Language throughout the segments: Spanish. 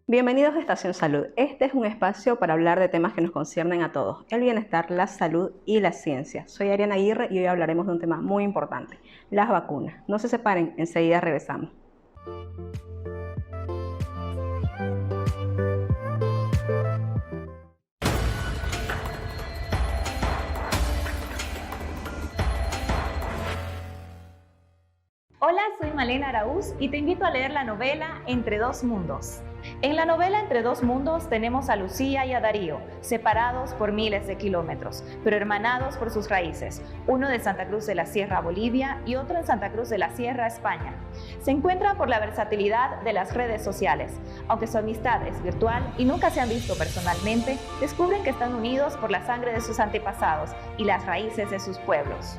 Bienvenidos a Estación Salud. Este es un espacio para hablar de temas que nos conciernen a todos: el bienestar, la salud y la ciencia. Soy Ariana Aguirre y hoy hablaremos de un tema muy importante: las vacunas. No se separen, enseguida regresamos. Hola, soy Malena Araúz y te invito a leer la novela Entre dos mundos. En la novela Entre dos mundos tenemos a Lucía y a Darío, separados por miles de kilómetros, pero hermanados por sus raíces, uno de Santa Cruz de la Sierra, Bolivia, y otro en Santa Cruz de la Sierra, España. Se encuentran por la versatilidad de las redes sociales. Aunque su amistad es virtual y nunca se han visto personalmente, descubren que están unidos por la sangre de sus antepasados y las raíces de sus pueblos.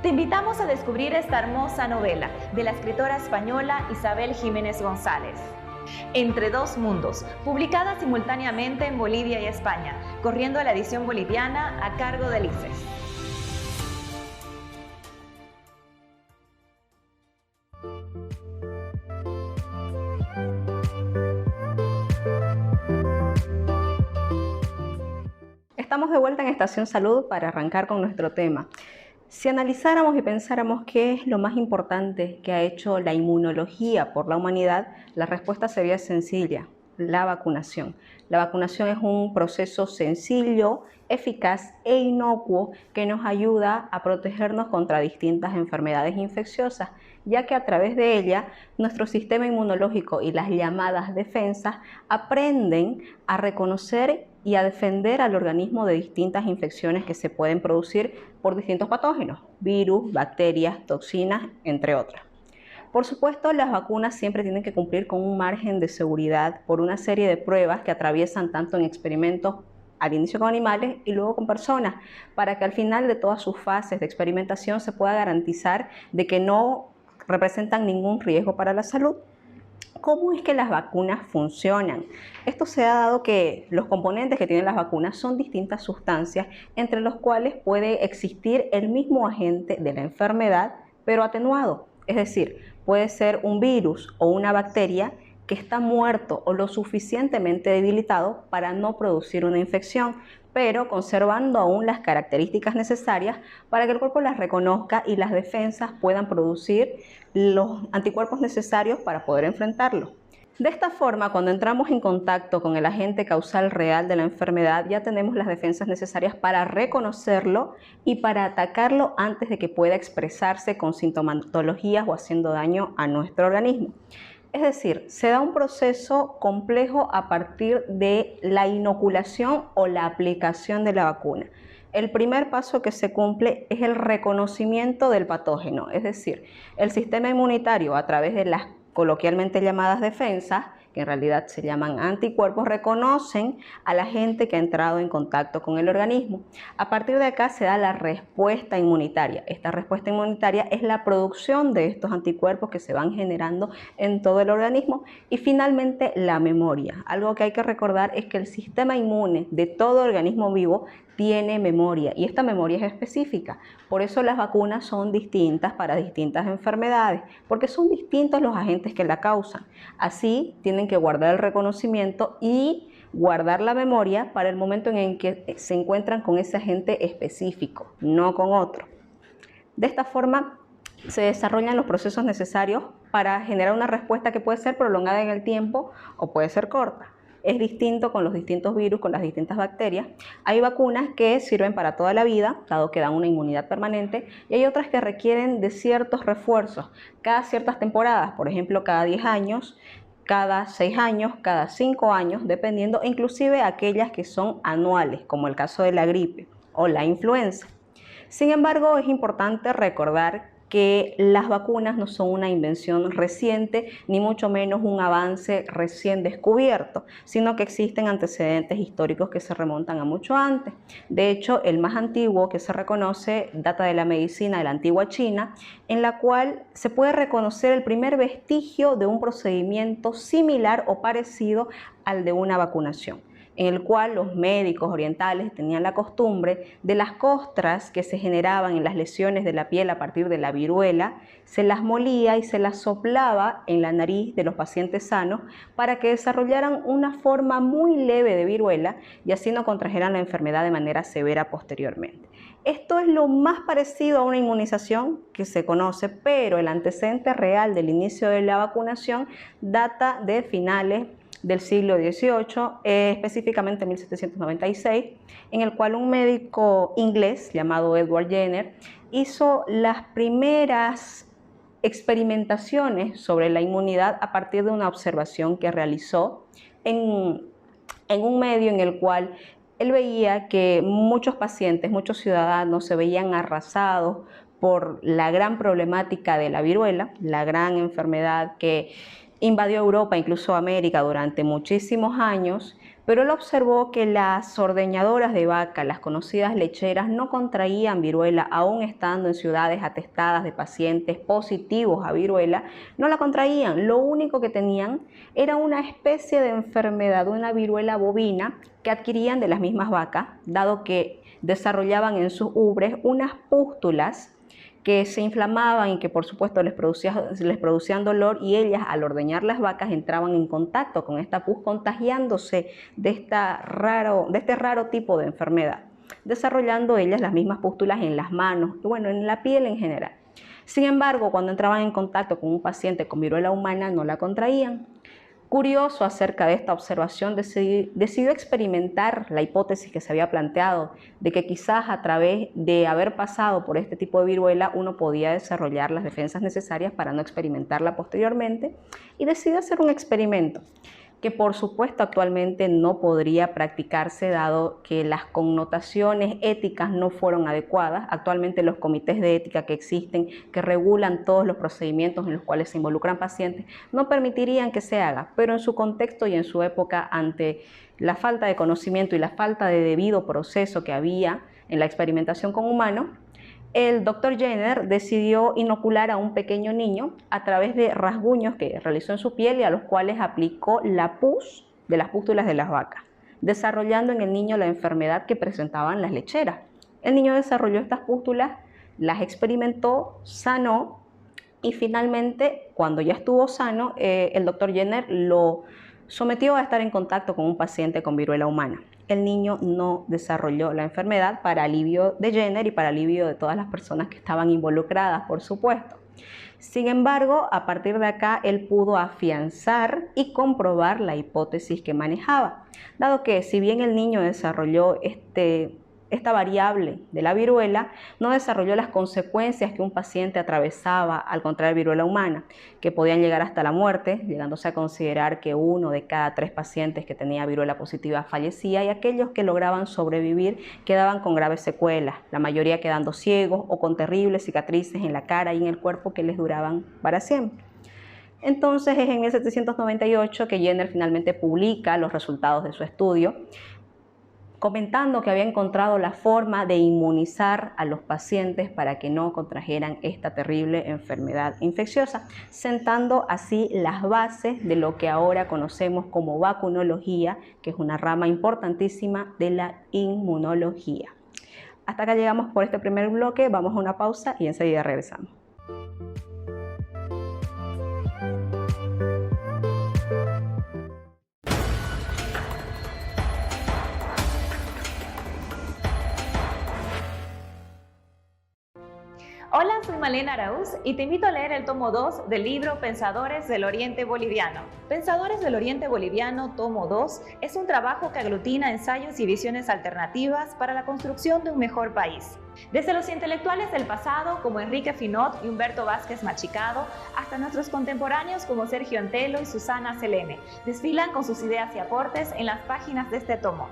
Te invitamos a descubrir esta hermosa novela de la escritora española Isabel Jiménez González. Entre dos mundos, publicada simultáneamente en Bolivia y España, corriendo a la edición boliviana a cargo de Lices. Estamos de vuelta en Estación Salud para arrancar con nuestro tema. Si analizáramos y pensáramos qué es lo más importante que ha hecho la inmunología por la humanidad, la respuesta sería sencilla: la vacunación. La vacunación es un proceso sencillo, eficaz e inocuo que nos ayuda a protegernos contra distintas enfermedades infecciosas, ya que a través de ella nuestro sistema inmunológico y las llamadas defensas aprenden a reconocer y a defender al organismo de distintas infecciones que se pueden producir por distintos patógenos: virus, bacterias, toxinas, entre otras. Por supuesto, las vacunas siempre tienen que cumplir con un margen de seguridad por una serie de pruebas que atraviesan tanto en experimentos al inicio con animales y luego con personas, para que al final de todas sus fases de experimentación se pueda garantizar de que no representan ningún riesgo para la salud. ¿Cómo es que las vacunas funcionan? Esto se ha dado que los componentes que tienen las vacunas son distintas sustancias, entre los cuales puede existir el mismo agente de la enfermedad, pero atenuado. Es decir, puede ser un virus o una bacteria que está muerto o lo suficientemente debilitado para no producir una infección, pero conservando aún las características necesarias para que el cuerpo las reconozca y las defensas puedan producir los anticuerpos necesarios para poder enfrentarlo. De esta forma, cuando entramos en contacto con el agente causal real de la enfermedad, ya tenemos las defensas necesarias para reconocerlo y para atacarlo antes de que pueda expresarse con sintomatologías o haciendo daño a nuestro organismo. Es decir, se da un proceso complejo a partir de la inoculación o la aplicación de la vacuna. El primer paso que se cumple es el reconocimiento del patógeno, es decir, el sistema inmunitario, a través de las coloquialmente llamadas defensas, que en realidad se llaman anticuerpos, reconocen al agente que ha entrado en contacto con el organismo. A partir de acá se da la respuesta inmunitaria. Esta respuesta inmunitaria es la producción de estos anticuerpos que se van generando en todo el organismo. Y finalmente, la memoria. Algo que hay que recordar es que el sistema inmune de todo organismo vivo tiene memoria, y esta memoria es específica. Por eso las vacunas son distintas para distintas enfermedades, porque son distintos los agentes que la causan. Así tienen que guardar el reconocimiento y guardar la memoria para el momento en el que se encuentran con ese agente específico, no con otro. De esta forma se desarrollan los procesos necesarios para generar una respuesta que puede ser prolongada en el tiempo o puede ser corta. Es distinto con los distintos virus, con las distintas bacterias. Hay vacunas que sirven para toda la vida, dado que dan una inmunidad permanente, y hay otras que requieren de ciertos refuerzos cada ciertas temporadas, por ejemplo, cada 10 años, cada 6 años, cada 5 años, dependiendo, inclusive aquellas que son anuales, como el caso de la gripe o la influenza. Sin embargo, es importante recordar que las vacunas no son una invención reciente, ni mucho menos un avance recién descubierto, sino que existen antecedentes históricos que se remontan a mucho antes. De hecho, el más antiguo que se reconoce data de la medicina de la antigua China, en la cual se puede reconocer el primer vestigio de un procedimiento similar o parecido al de una vacunación. en el cual los médicos orientales tenían la costumbre de las costras que se generaban en las lesiones de la piel a partir de la viruela, se las molía y se las soplaba en la nariz de los pacientes sanos para que desarrollaran una forma muy leve de viruela y así no contrajeran la enfermedad de manera severa posteriormente. Esto es lo más parecido a una inmunización que se conoce, pero el antecedente real del inicio de la vacunación data de finales del siglo XVIII, específicamente 1796, en el cual un médico inglés llamado Edward Jenner hizo las primeras experimentaciones sobre la inmunidad a partir de una observación que realizó en un medio en el cual él veía que muchos pacientes, muchos ciudadanos se veían arrasados por la gran problemática de la viruela, la gran enfermedad que invadió Europa, incluso América, durante muchísimos años, pero él observó que las ordeñadoras de vaca, las conocidas lecheras, no contraían viruela, aún estando en ciudades atestadas de pacientes positivos a viruela, no la contraían. Lo único que tenían era una especie de enfermedad, una viruela bovina que adquirían de las mismas vacas, dado que desarrollaban en sus ubres unas pústulas que se inflamaban y que por supuesto les producían dolor, y ellas al ordeñar las vacas entraban en contacto con esta pus, contagiándose de este raro tipo de enfermedad, desarrollando ellas las mismas pústulas en las manos y bueno, en la piel en general. Sin embargo, cuando entraban en contacto con un paciente con viruela humana no la contraían. Curioso acerca de esta observación, decidió experimentar la hipótesis que se había planteado de que quizás a través de haber pasado por este tipo de viruela uno podía desarrollar las defensas necesarias para no experimentarla posteriormente, y decidió hacer un experimento que por supuesto actualmente no podría practicarse dado que las connotaciones éticas no fueron adecuadas. Actualmente los comités de ética que existen, que regulan todos los procedimientos en los cuales se involucran pacientes, no permitirían que se haga, pero en su contexto y en su época, ante la falta de conocimiento y la falta de debido proceso que había en la experimentación con humanos, el doctor Jenner decidió inocular a un pequeño niño a través de rasguños que realizó en su piel y a los cuales aplicó la pus de las pústulas de las vacas, desarrollando en el niño la enfermedad que presentaban las lecheras. El niño desarrolló estas pústulas, las experimentó, sanó y finalmente, cuando ya estuvo sano, el doctor Jenner lo sometió a estar en contacto con un paciente con viruela humana. El niño no desarrolló la enfermedad, para alivio de Jenner y para alivio de todas las personas que estaban involucradas, por supuesto. Sin embargo, a partir de acá, él pudo afianzar y comprobar la hipótesis que manejaba, dado que si bien el niño desarrolló esta variable de la viruela, no desarrolló las consecuencias que un paciente atravesaba al contraer viruela humana, que podían llegar hasta la muerte, llegándose a considerar que 1 de cada 3 pacientes que tenía viruela positiva fallecía, y aquellos que lograban sobrevivir quedaban con graves secuelas, la mayoría quedando ciegos o con terribles cicatrices en la cara y en el cuerpo que les duraban para siempre. Entonces es en 1798 que Jenner finalmente publica los resultados de su estudio, comentando que había encontrado la forma de inmunizar a los pacientes para que no contrajeran esta terrible enfermedad infecciosa, sentando así las bases de lo que ahora conocemos como vacunología, que es una rama importantísima de la inmunología. Hasta acá llegamos por este primer bloque, vamos a una pausa y enseguida regresamos. Hola, soy Malena Araúz y te invito a leer el tomo 2 del libro Pensadores del Oriente Boliviano. Pensadores del Oriente Boliviano, tomo 2, es un trabajo que aglutina ensayos y visiones alternativas para la construcción de un mejor país. Desde los intelectuales del pasado como Enrique Finot y Humberto Vázquez Machicado, hasta nuestros contemporáneos como Sergio Antelo y Susana Selene, desfilan con sus ideas y aportes en las páginas de este tomo.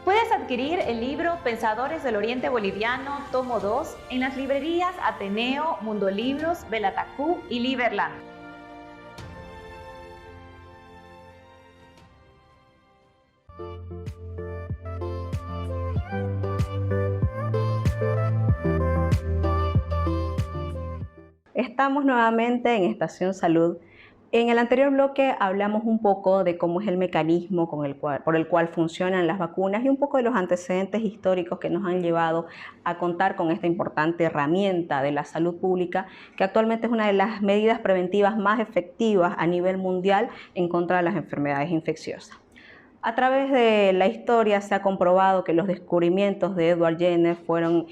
Puedes adquirir el libro Pensadores del Oriente Boliviano, tomo 2, en las librerías Ateneo, Mundo Libros, Belatacú y Liberland. Estamos nuevamente en Estación Salud, En el anterior bloque hablamos un poco de cómo es el mecanismo por el cual funcionan las vacunas y un poco de los antecedentes históricos que nos han llevado a contar con esta importante herramienta de la salud pública, que actualmente es una de las medidas preventivas más efectivas a nivel mundial en contra de las enfermedades infecciosas. A través de la historia se ha comprobado que los descubrimientos de Edward Jenner fueron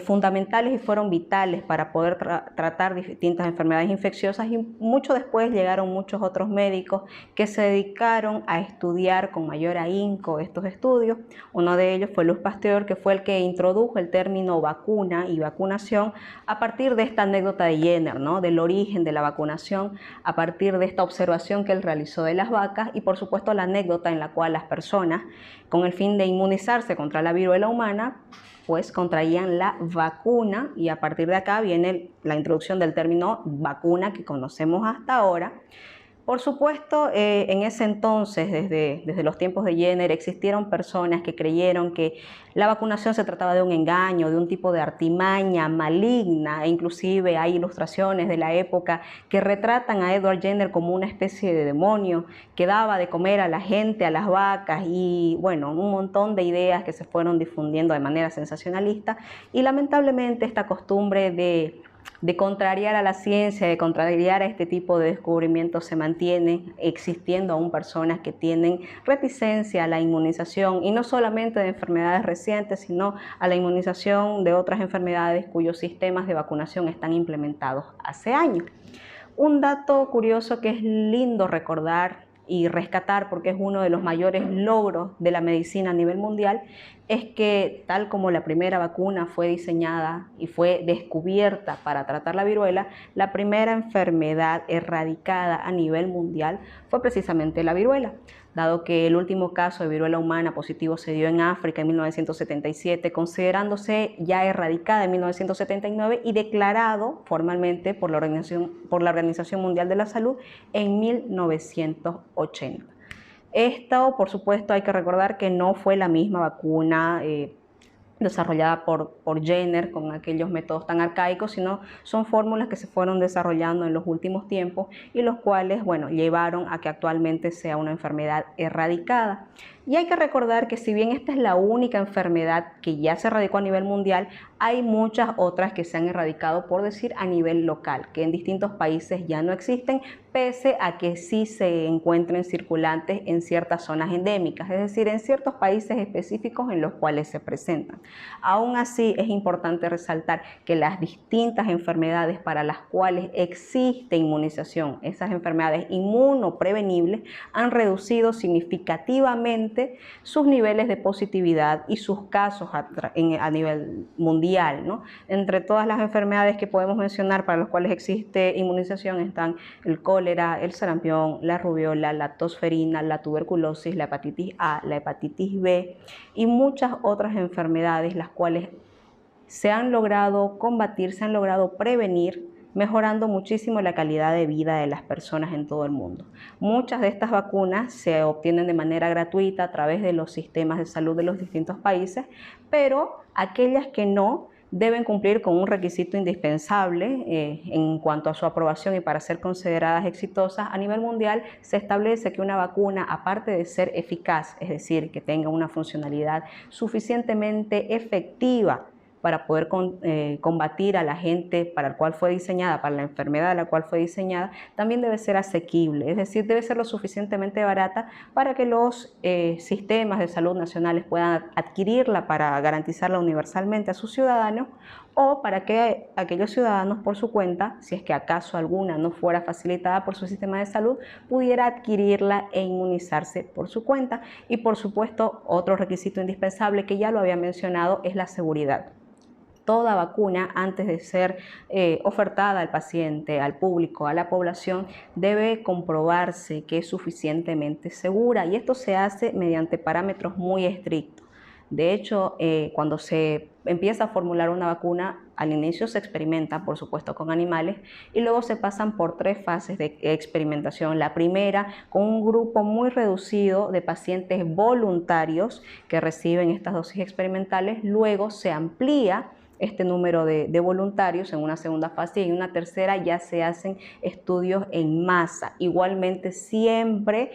fundamentales y fueron vitales para poder tratar distintas enfermedades infecciosas, y mucho después llegaron muchos otros médicos que se dedicaron a estudiar con mayor ahínco estos estudios. Uno de ellos fue Louis Pasteur, que fue el que introdujo el término vacuna y vacunación a partir de esta anécdota de Jenner, ¿no? Del origen de la vacunación, a partir de esta observación que él realizó de las vacas y por supuesto la anécdota en la cual las personas, con el fin de inmunizarse contra la viruela humana, pues contraían la vacuna, y a partir de acá viene la introducción del término vacuna que conocemos hasta ahora. Por supuesto, en ese entonces, desde los tiempos de Jenner, existieron personas que creyeron que la vacunación se trataba de un engaño, de un tipo de artimaña maligna, e inclusive hay ilustraciones de la época que retratan a Edward Jenner como una especie de demonio que daba de comer a la gente, a las vacas, y bueno, un montón de ideas que se fueron difundiendo de manera sensacionalista, y lamentablemente esta costumbre de contrariar a la ciencia, de contrariar a este tipo de descubrimientos se mantiene existiendo aún personas que tienen reticencia a la inmunización, y no solamente de enfermedades recientes, sino a la inmunización de otras enfermedades cuyos sistemas de vacunación están implementados hace años. Un dato curioso que es lindo recordar y rescatar, porque es uno de los mayores logros de la medicina a nivel mundial, es que tal como la primera vacuna fue diseñada y fue descubierta para tratar la viruela, la primera enfermedad erradicada a nivel mundial fue precisamente la viruela. Dado que el último caso de viruela humana positivo se dio en África en 1977, considerándose ya erradicada en 1979 y declarado formalmente por la Organización Mundial de la Salud en 1980. Esto, por supuesto, hay que recordar que no fue la misma vacuna desarrollada por Jenner con aquellos métodos tan arcaicos, sino son fórmulas que se fueron desarrollando en los últimos tiempos y los cuales, bueno, llevaron a que actualmente sea una enfermedad erradicada. Y hay que recordar que si bien esta es la única enfermedad que ya se erradicó a nivel mundial, hay muchas otras que se han erradicado, por decir, a nivel local, que en distintos países ya no existen, pese a que sí se encuentren circulantes en ciertas zonas endémicas, es decir, en ciertos países específicos en los cuales se presentan. Aún así, es importante resaltar que las distintas enfermedades para las cuales existe inmunización, esas enfermedades inmunoprevenibles, han reducido significativamente sus niveles de positividad y sus casos a nivel mundial, ¿no? Entre todas las enfermedades que podemos mencionar para las cuales existe inmunización están el cólera, el sarampión, la rubiola, la tosferina, la tuberculosis, la hepatitis A, la hepatitis B y muchas otras enfermedades las cuales se han logrado combatir, se han logrado prevenir, mejorando muchísimo la calidad de vida de las personas en todo el mundo. Muchas de estas vacunas se obtienen de manera gratuita a través de los sistemas de salud de los distintos países, pero aquellas que no deben cumplir con un requisito indispensable en cuanto a su aprobación, y para ser consideradas exitosas a nivel mundial se establece que una vacuna, aparte de ser eficaz, es decir, que tenga una funcionalidad suficientemente efectiva para poder combatir al agente para el cual fue diseñada, para la enfermedad a la cual fue diseñada, también debe ser asequible, es decir, debe ser lo suficientemente barata para que los sistemas de salud nacionales puedan adquirirla para garantizarla universalmente a sus ciudadanos, o para que aquellos ciudadanos por su cuenta, si es que acaso alguna no fuera facilitada por su sistema de salud, pudiera adquirirla e inmunizarse por su cuenta. Y por supuesto, otro requisito indispensable que ya lo había mencionado es la seguridad. Toda vacuna, antes de ser ofertada al paciente, al público, a la población, debe comprobarse que es suficientemente segura, y esto se hace mediante parámetros muy estrictos. De hecho, cuando se empieza a formular una vacuna, al inicio se experimenta, por supuesto, con animales, y luego se pasan por 3 fases de experimentación. La primera, con un grupo muy reducido de pacientes voluntarios que reciben estas dosis experimentales. Luego se amplía este número de voluntarios en una segunda fase, y en una tercera ya se hacen estudios en masa, igualmente siempre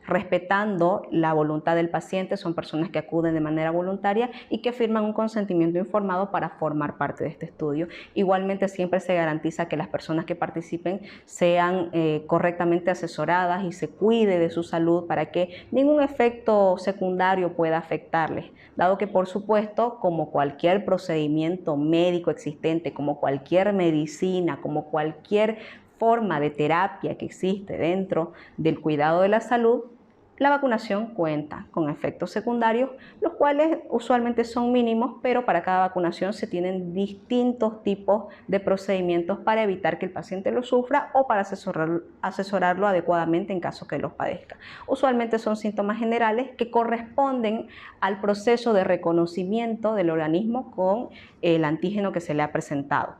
respetando la voluntad del paciente. Son personas que acuden de manera voluntaria y que firman un consentimiento informado para formar parte de este estudio. Igualmente siempre se garantiza que las personas que participen sean correctamente asesoradas y se cuide de su salud para que ningún efecto secundario pueda afectarles, dado que por supuesto, como cualquier procedimiento médico existente, como cualquier medicina, como cualquier forma de terapia que existe dentro del cuidado de la salud, la vacunación cuenta con efectos secundarios, los cuales usualmente son mínimos, pero para cada vacunación se tienen distintos tipos de procedimientos para evitar que el paciente lo sufra o para asesorarlo adecuadamente en caso que los padezca. Usualmente son síntomas generales que corresponden al proceso de reconocimiento del organismo con el antígeno que se le ha presentado.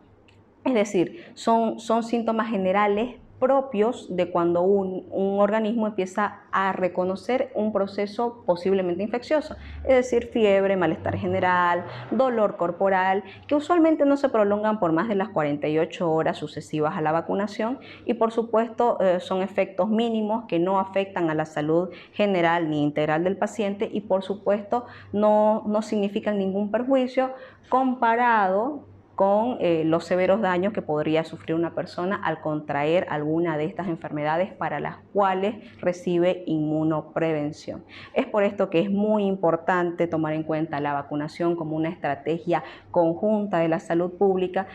Es decir, son síntomas generales propios de cuando un organismo empieza a reconocer un proceso posiblemente infeccioso, es decir, fiebre, malestar general, dolor corporal, que usualmente no se prolongan por más de las 48 horas sucesivas a la vacunación, y por supuesto son efectos mínimos que no afectan a la salud general ni integral del paciente, y por supuesto no significan ningún perjuicio comparado con los severos daños que podría sufrir una persona al contraer alguna de estas enfermedades para las cuales recibe inmunoprevención. Es por esto que es muy importante tomar en cuenta la vacunación como una estrategia conjunta de la salud pública,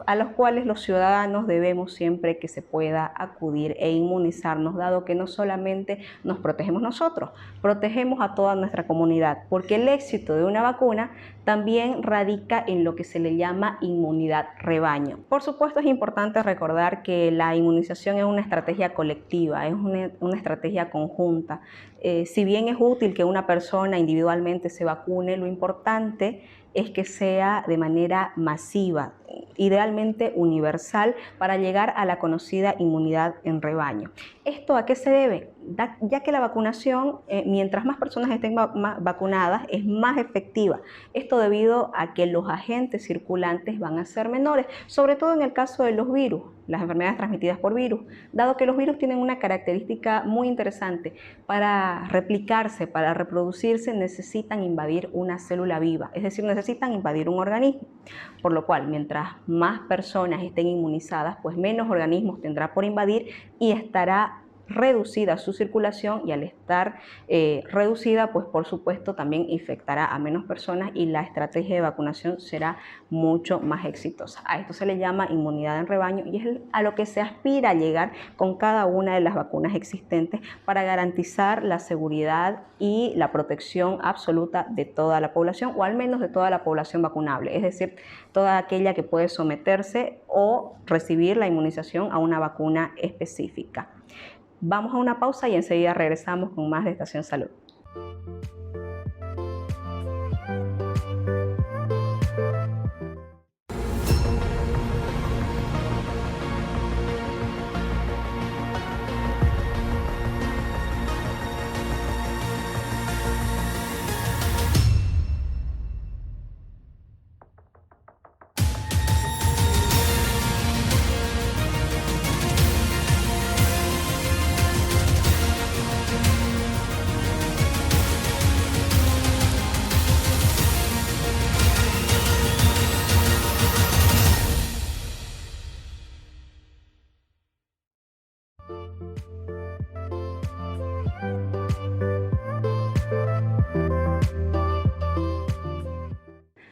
a los cuales los ciudadanos debemos siempre que se pueda acudir e inmunizarnos, dado que no solamente nos protegemos nosotros, protegemos a toda nuestra comunidad, porque el éxito de una vacuna también radica en lo que se le llama inmunidad rebaño. Por supuesto, es importante recordar que la inmunización es una estrategia colectiva, es una estrategia conjunta. Si bien es útil que una persona individualmente se vacune, lo importante es que sea de manera masiva, idealmente universal, para llegar a la conocida inmunidad en rebaño. ¿Esto a qué se debe? Ya que la vacunación, mientras más personas estén vacunadas, es más efectiva. Esto debido a que los agentes circulantes van a ser menores, sobre todo en el caso de los virus, las enfermedades transmitidas por virus, dado que los virus tienen una característica muy interesante. Para replicarse, para reproducirse, necesitan invadir una célula viva, es decir, necesitan invadir un organismo, por lo cual mientras más personas estén inmunizadas, pues menos organismos tendrá por invadir y estará reducida su circulación, y al estar reducida, pues por supuesto también infectará a menos personas y la estrategia de vacunación será mucho más exitosa. A esto se le llama inmunidad en rebaño y es a lo que se aspira a llegar con cada una de las vacunas existentes para garantizar la seguridad y la protección absoluta de toda la población, o al menos de toda la población vacunable, es decir, toda aquella que puede someterse o recibir la inmunización a una vacuna específica. Vamos a una pausa y enseguida regresamos con más de Estación Salud.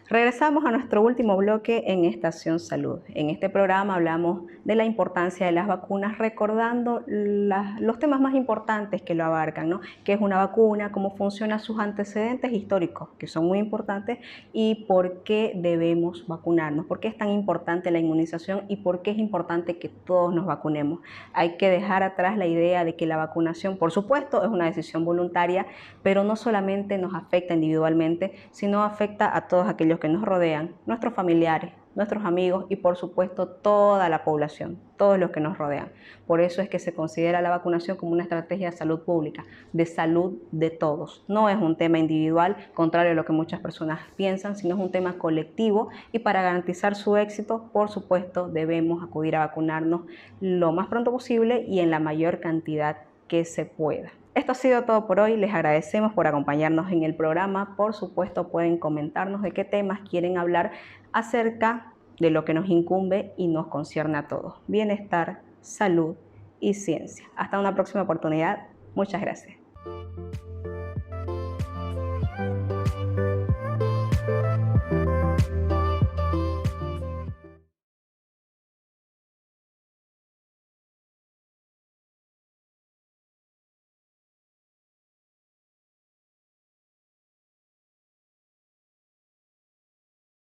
Regresamos a nuestro último bloque en Estación Salud. En este programa hablamos de la importancia de las vacunas, recordando los temas más importantes que lo abarcan, ¿no? ¿Qué es una vacuna? ¿Cómo funcionan sus antecedentes históricos, que son muy importantes? ¿Y por qué debemos vacunarnos? ¿Por qué es tan importante la inmunización y por qué es importante que todos nos vacunemos? Hay que dejar atrás la idea de que la vacunación, por supuesto, es una decisión voluntaria, pero no solamente nos afecta individualmente, sino afecta a todos aquellos que nos rodean, nuestros familiares, nuestros amigos y por supuesto toda la población, todos los que nos rodean. Por eso es que se considera la vacunación como una estrategia de salud pública, de salud de todos. No es un tema individual, contrario a lo que muchas personas piensan, sino es un tema colectivo y para garantizar su éxito, por supuesto, debemos acudir a vacunarnos lo más pronto posible y en la mayor cantidad que se pueda. Esto ha sido todo por hoy, les agradecemos por acompañarnos en el programa. Por supuesto pueden comentarnos de qué temas quieren hablar acerca de lo que nos incumbe y nos concierne a todos. Bienestar, salud y ciencia. Hasta una próxima oportunidad. Muchas gracias.